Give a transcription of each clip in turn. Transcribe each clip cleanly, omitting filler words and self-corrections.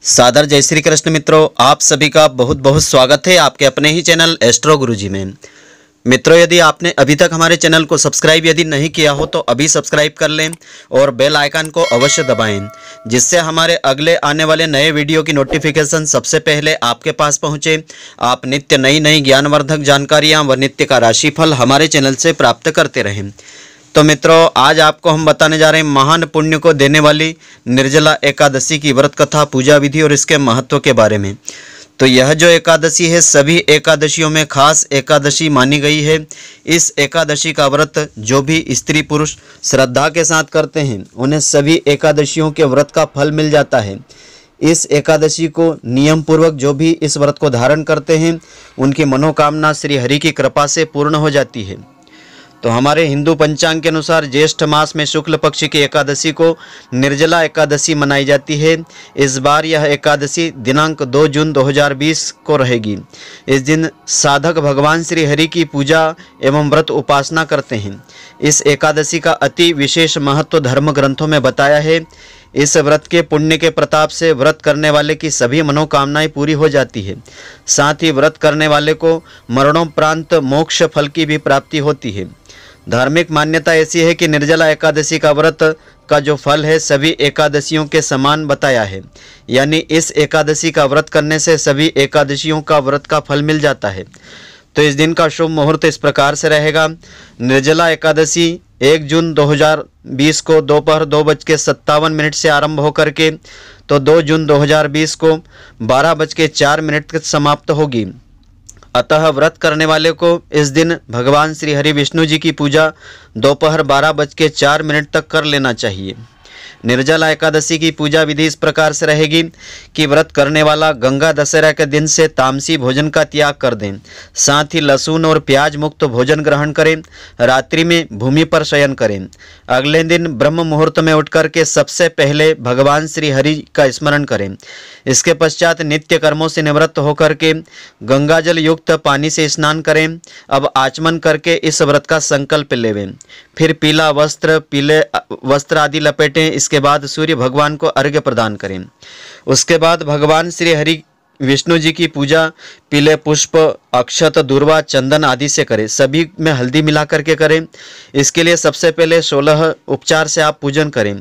सादर जय श्री कृष्ण मित्रों, आप सभी का बहुत बहुत स्वागत है आपके अपने ही चैनल एस्ट्रो गुरुजी में। मित्रों, यदि आपने अभी तक हमारे चैनल को सब्सक्राइब यदि नहीं किया हो तो अभी सब्सक्राइब कर लें और बेल आइकन को अवश्य दबाएं, जिससे हमारे अगले आने वाले नए वीडियो की नोटिफिकेशन सबसे पहले आपके पास पहुंचे। आप नित्य नई ज्ञानवर्धक जानकारियां व नित्य का राशिफल हमारे चैनल से प्राप्त करते रहें। तो मित्रों, आज आपको हम बताने जा रहे हैं महान पुण्य को देने वाली निर्जला एकादशी की व्रत कथा, पूजा विधि और इसके महत्व के बारे में। तो यह जो एकादशी है सभी एकादशियों में खास एकादशी मानी गई है। इस एकादशी का व्रत जो भी स्त्री पुरुष श्रद्धा के साथ करते हैं उन्हें सभी एकादशियों के व्रत का फल मिल जाता है। इस एकादशी को नियम पूर्वक जो भी इस व्रत को धारण करते हैं उनकी मनोकामना श्री हरि की कृपा से पूर्ण हो जाती है। तो हमारे हिंदू पंचांग के अनुसार ज्येष्ठ मास में शुक्ल पक्ष की एकादशी को निर्जला एकादशी मनाई जाती है। इस बार यह एकादशी दिनांक 2 जून 2020 को रहेगी। इस दिन साधक भगवान श्री हरि की पूजा एवं व्रत उपासना करते हैं। इस एकादशी का अति विशेष महत्व धर्म ग्रंथों में बताया है। इस व्रत के पुण्य के प्रताप से व्रत करने वाले की सभी मनोकामनाएं पूरी हो जाती है। साथ ही व्रत करने वाले को मरणोपरांत मोक्ष फल की भी प्राप्ति होती है। धार्मिक मान्यता ऐसी है कि निर्जला एकादशी का व्रत का जो फल है सभी एकादशियों के समान बताया है, यानी इस एकादशी का व्रत करने से सभी एकादशियों का व्रत का फल मिल जाता है। तो इस दिन का शुभ मुहूर्त इस प्रकार से रहेगा। निर्जला एकादशी 1 जून 2020 को दोपहर 2:57 से आरंभ होकर के तो 2 जून 2020 को 12:04 तक समाप्त होगी। अतः व्रत करने वाले को इस दिन भगवान श्री हरि विष्णु जी की पूजा दोपहर 12:04 तक कर लेना चाहिए। निर्जला एकादशी की पूजा विधि इस प्रकार से रहेगी कि व्रत करने वाला गंगा दशहरा के दिन से तामसी भोजन का त्याग कर दें। साथ ही लहसुन और प्याज मुक्त भोजन ग्रहण करें। रात्रि में भूमि पर शयन करें। अगले दिन ब्रह्म मुहूर्त में उठकर के सबसे पहले भगवान श्री हरि का स्मरण करें। इसके पश्चात नित्य कर्मों से निवृत्त होकर के गंगा जल युक्त पानी से स्नान करें। अब आचमन करके इस व्रत का संकल्प लेवें। फिर पीले वस्त्र आदि लपेटें। इसके बाद सूर्य भगवान को अर्घ्य प्रदान करें। उसके बाद भगवान श्री हरि विष्णु जी की पूजा पीले पुष्प, अक्षत, दूर्वा, चंदन आदि से करें। सभी में हल्दी मिला करके करें। इसके लिए सबसे पहले 16 उपचार से आप पूजन करें।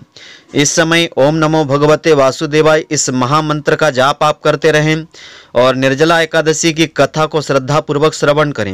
इस समय ओम नमो भगवते वासुदेवाय इस महामंत्र का जाप आप करते रहें और निर्जला एकादशी की कथा को श्रद्धा पूर्वक श्रवण करें।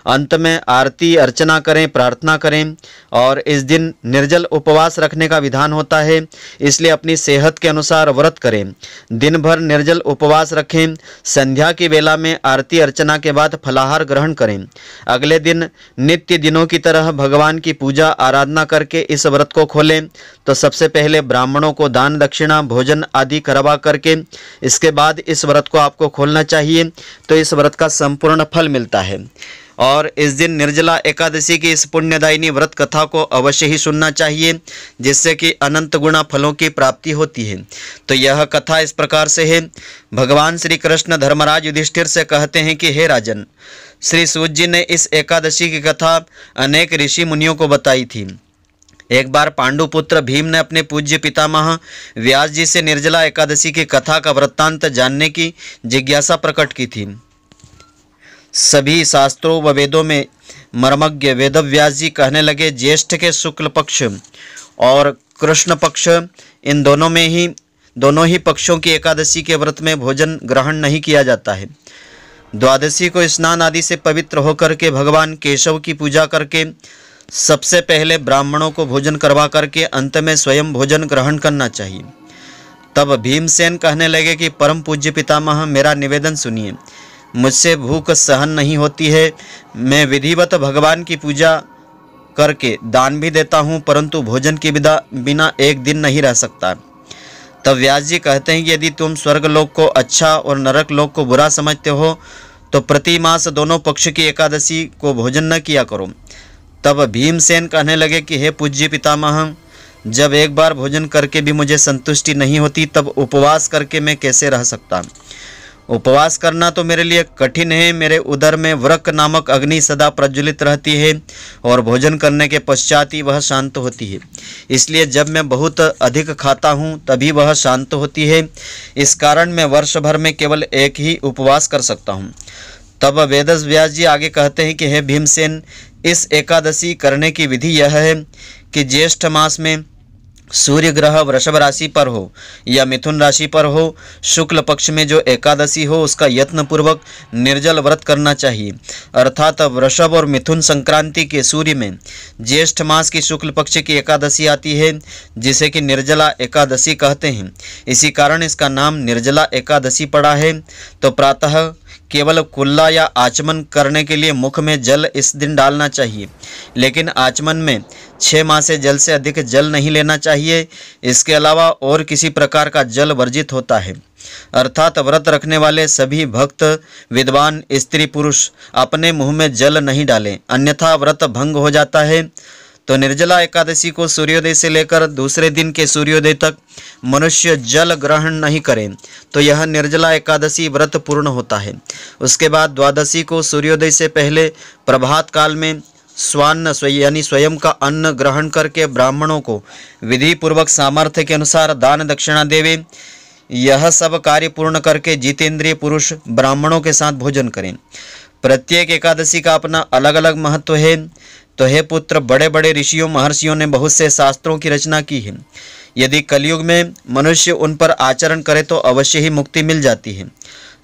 अंत में आरती अर्चना करें, प्रार्थना करें। और इस दिन निर्जल उपवास रखने का विधान होता है, इसलिए अपनी सेहत के अनुसार व्रत करें। दिन भर निर्जल उपवास रखें। संध्या की वेला में आरती अर्चना के बाद फलाहार ग्रहण करें। अगले दिन नित्य दिनों की तरह भगवान की पूजा आराधना करके इस व्रत को खोलें। तो सबसे पहले ब्राह्मणों को दान दक्षिणा भोजन आदि करवा करके इसके बाद इस व्रत को आपको खोलना चाहिए। तो इस व्रत का संपूर्ण फल मिलता है। और इस दिन निर्जला एकादशी की इस पुण्यदायिनी व्रत कथा को अवश्य ही सुनना चाहिए, जिससे कि अनंत गुना फलों की प्राप्ति होती है। तो यह कथा इस प्रकार से है। भगवान श्री कृष्ण धर्मराज युधिष्ठिर से कहते हैं कि हे राजन, श्री सूत जी ने इस एकादशी की कथा अनेक ऋषि मुनियों को बताई थी। एक बार पांडुपुत्र भीम ने अपने पूज्य पितामह व्यास जी से निर्जला एकादशी की कथा का वृत्तांत जानने की जिज्ञासा प्रकट की थी। सभी शास्त्रों व वेदों में मर्मज्ञ वेदव्यास जी कहने लगे, ज्येष्ठ के शुक्ल पक्ष और कृष्ण पक्ष इन दोनों ही पक्षों की एकादशी के व्रत में भोजन ग्रहण नहीं किया जाता है। द्वादशी को स्नान आदि से पवित्र होकर के भगवान केशव की पूजा करके सबसे पहले ब्राह्मणों को भोजन करवा करके अंत में स्वयं भोजन ग्रहण करना चाहिए। तब भीमसेन कहने लगे कि परम पूज्य पितामह, मेरा निवेदन सुनिए। मुझसे भूख सहन नहीं होती है। मैं विधिवत भगवान की पूजा करके दान भी देता हूँ, परंतु भोजन के बिना एक दिन नहीं रह सकता। तब व्यास जी कहते हैं कि यदि तुम स्वर्ग लोक को अच्छा और नरक लोक को बुरा समझते हो तो प्रति मास दोनों पक्ष की एकादशी को भोजन न किया करो। तब भीमसेन कहने लगे कि हे पूज्य पितामह, जब एक बार भोजन करके भी मुझे संतुष्टि नहीं होती तब उपवास करके मैं कैसे रह सकता। उपवास करना तो मेरे लिए कठिन है। मेरे उदर में वृक्क नामक अग्नि सदा प्रज्वलित रहती है और भोजन करने के पश्चात ही वह शांत होती है। इसलिए जब मैं बहुत अधिक खाता हूँ तभी वह शांत होती है। इस कारण मैं वर्ष भर में केवल एक ही उपवास कर सकता हूँ। तब वेदव्यास व्यास जी आगे कहते हैं कि हे भीमसेन, इस एकादशी करने की विधि यह है कि ज्येष्ठ मास में सूर्य ग्रह वृषभ राशि पर हो या मिथुन राशि पर हो, शुक्ल पक्ष में जो एकादशी हो उसका यत्न पूर्वक निर्जल व्रत करना चाहिए। अर्थात वृषभ और मिथुन संक्रांति के सूर्य में ज्येष्ठ मास की शुक्ल पक्ष की एकादशी आती है, जिसे कि निर्जला एकादशी कहते हैं। इसी कारण इसका नाम निर्जला एकादशी पड़ा है। तो प्रातः केवल कुल्ला या आचमन करने के लिए मुख में जल इस दिन डालना चाहिए, लेकिन आचमन में 6 माह से जल से अधिक जल नहीं लेना चाहिए। इसके अलावा और किसी प्रकार का जल वर्जित होता है। अर्थात व्रत रखने वाले सभी भक्त, विद्वान, स्त्री पुरुष अपने मुंह में जल नहीं डालें, अन्यथा व्रत भंग हो जाता है। तो निर्जला एकादशी को सूर्योदय से लेकर दूसरे दिन के सूर्योदय तक मनुष्य जल ग्रहण नहीं करें तो यह निर्जला एकादशी व्रत पूर्ण होता है। उसके बाद द्वादशी को सूर्योदय से पहले प्रभात काल में स्वान्न यानी स्वयं का अन्न ग्रहण करके ब्राह्मणों को विधि पूर्वक सामर्थ्य के अनुसार दान दक्षिणा देवे। यह सब कार्य पूर्ण करके जितेंद्रिय पुरुष ब्राह्मणों के साथ भोजन करें। प्रत्येक एकादशी का अपना अलग अलग महत्व है। तो हे पुत्र, बड़े बड़े ऋषियों महर्षियों ने बहुत से शास्त्रों की रचना की है। यदि कलयुग में मनुष्य उन पर आचरण करे तो अवश्य ही मुक्ति मिल जाती है।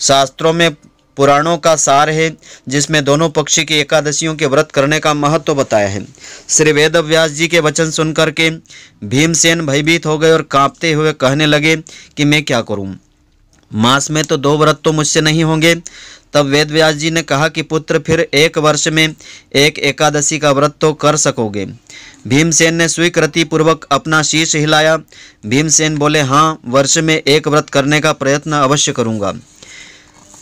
शास्त्रों में पुराणों का सार है, जिसमें दोनों पक्षी की एकादशियों के व्रत करने का महत्व बताया है। श्री वेदव्यास जी के वचन सुनकर के भीमसेन भयभीत हो गए और कांपते हुए कहने लगे कि मैं क्या करूं, मास में तो 2 व्रत तो मुझसे नहीं होंगे। तब वेदव्यास जी ने कहा कि पुत्र, फिर 1 वर्ष में 1 एकादशी का व्रत तो कर सकोगे। भीमसेन ने स्वीकृति पूर्वक अपना शीश हिलाया। भीमसेन बोले, हाँ, वर्ष में 1 व्रत करने का प्रयत्न अवश्य करूँगा।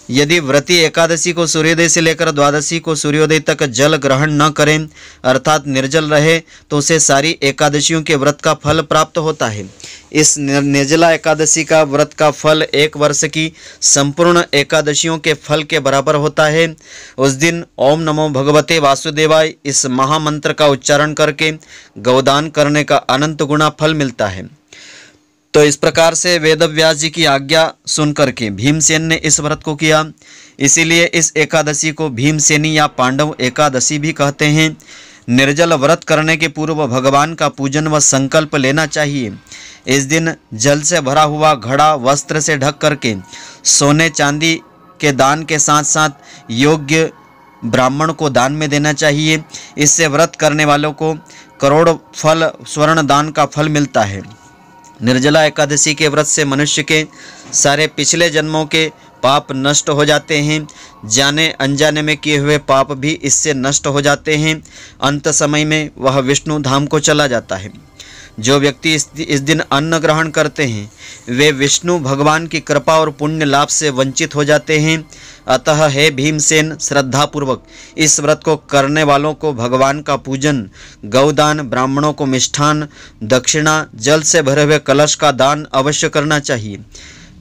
यदि व्रती एकादशी को सूर्योदय से लेकर द्वादशी को सूर्योदय तक जल ग्रहण न करें, अर्थात निर्जल रहे, तो उसे सारी एकादशियों के व्रत का फल प्राप्त होता है। इस निर्जला एकादशी का व्रत का फल 1 वर्ष की संपूर्ण एकादशियों के फल के बराबर होता है। उस दिन ओम नमो भगवते वासुदेवाय इस महामंत्र का उच्चारण करके गौदान करने का अनंत गुना फल मिलता है। तो इस प्रकार से वेदव्यास जी की आज्ञा सुनकर के भीमसेन ने इस व्रत को किया। इसीलिए इस एकादशी को भीमसेनी या पांडव एकादशी भी कहते हैं। निर्जल व्रत करने के पूर्व भगवान का पूजन व संकल्प लेना चाहिए। इस दिन जल से भरा हुआ घड़ा वस्त्र से ढक करके सोने चांदी के दान के साथ साथ योग्य ब्राह्मण को दान में देना चाहिए। इससे व्रत करने वालों को करोड़ फल स्वर्ण दान का फल मिलता है। निर्जला एकादशी के व्रत से मनुष्य के सारे पिछले जन्मों के पाप नष्ट हो जाते हैं। जाने अनजाने में किए हुए पाप भी इससे नष्ट हो जाते हैं। अंत समय में वह विष्णु धाम को चला जाता है। जो व्यक्ति इस दिन अन्न ग्रहण करते हैं वे विष्णु भगवान की कृपा और पुण्य लाभ से वंचित हो जाते हैं। अतः हे भीमसेन, श्रद्धापूर्वक इस व्रत को करने वालों को भगवान का पूजन, गौदान, ब्राह्मणों को मिष्ठान, दक्षिणा, जल से भरे हुए कलश का दान अवश्य करना चाहिए।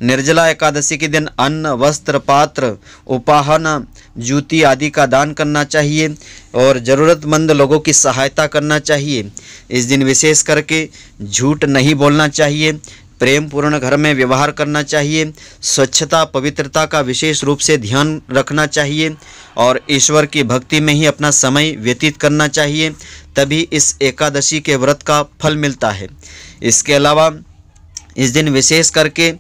निर्जला एकादशी के दिन अन्न, वस्त्र, पात्र, उपाहन, जूती आदि का दान करना चाहिए और ज़रूरतमंद लोगों की सहायता करना चाहिए। इस दिन विशेष करके झूठ नहीं बोलना चाहिए। प्रेम पूर्ण घर में व्यवहार करना चाहिए। स्वच्छता, पवित्रता का विशेष रूप से ध्यान रखना चाहिए और ईश्वर की भक्ति में ही अपना समय व्यतीत करना चाहिए। तभी इस एकादशी के व्रत का फल मिलता है। इसके अलावा इस दिन विशेष करके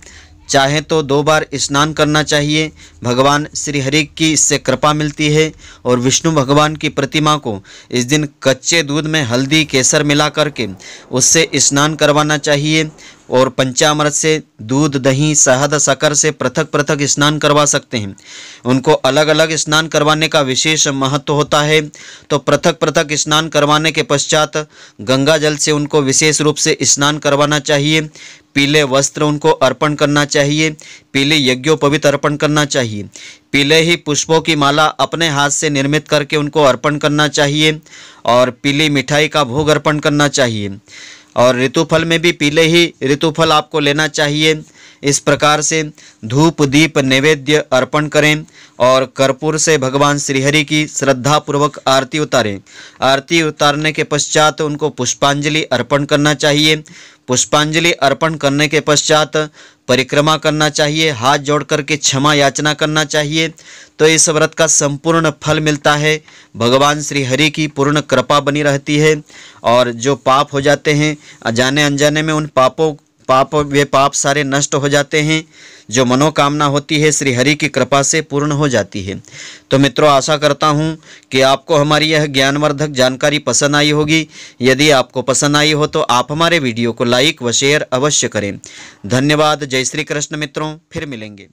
चाहे तो 2 बार स्नान करना चाहिए। भगवान श्री हरि की इससे कृपा मिलती है। और विष्णु भगवान की प्रतिमा को इस दिन कच्चे दूध में हल्दी, केसर मिला करके उससे स्नान करवाना चाहिए। और पंचामृत से दूध, दही, शहद, शक्कर से पृथक पृथक स्नान करवा सकते हैं। उनको अलग अलग स्नान करवाने का विशेष महत्व होता है। तो पृथक पृथक स्नान करवाने के पश्चात गंगा जल से उनको विशेष रूप से स्नान करवाना चाहिए। पीले वस्त्र उनको अर्पण करना चाहिए। पीले यज्ञोपवीत अर्पण करना चाहिए। पीले ही पुष्पों की माला अपने हाथ से निर्मित करके उनको अर्पण करना चाहिए। और पीली मिठाई का भोग अर्पण करना चाहिए। और ऋतुफल में भी पीले ही ऋतुफल आपको लेना चाहिए। इस प्रकार से धूप दीप नैवेद्य अर्पण करें और कर्पूर से भगवान श्रीहरि की श्रद्धा पूर्वक आरती उतारें। आरती उतारने के पश्चात उनको पुष्पांजलि अर्पण करना चाहिए। पुष्पांजलि अर्पण करने के पश्चात परिक्रमा करना चाहिए, हाथ जोड़ करके क्षमा याचना करना चाहिए। तो इस व्रत का संपूर्ण फल मिलता है, भगवान श्री हरि की पूर्ण कृपा बनी रहती है और जो पाप हो जाते हैं अजाने अनजाने में उन वे पाप सारे नष्ट हो जाते हैं। जो मनोकामना होती है श्री हरि की कृपा से पूर्ण हो जाती है। तो मित्रों, आशा करता हूं कि आपको हमारी यह ज्ञानवर्धक जानकारी पसंद आई होगी। यदि आपको पसंद आई हो तो आप हमारे वीडियो को लाइक व शेयर अवश्य करें। धन्यवाद। जय श्री कृष्ण मित्रों, फिर मिलेंगे।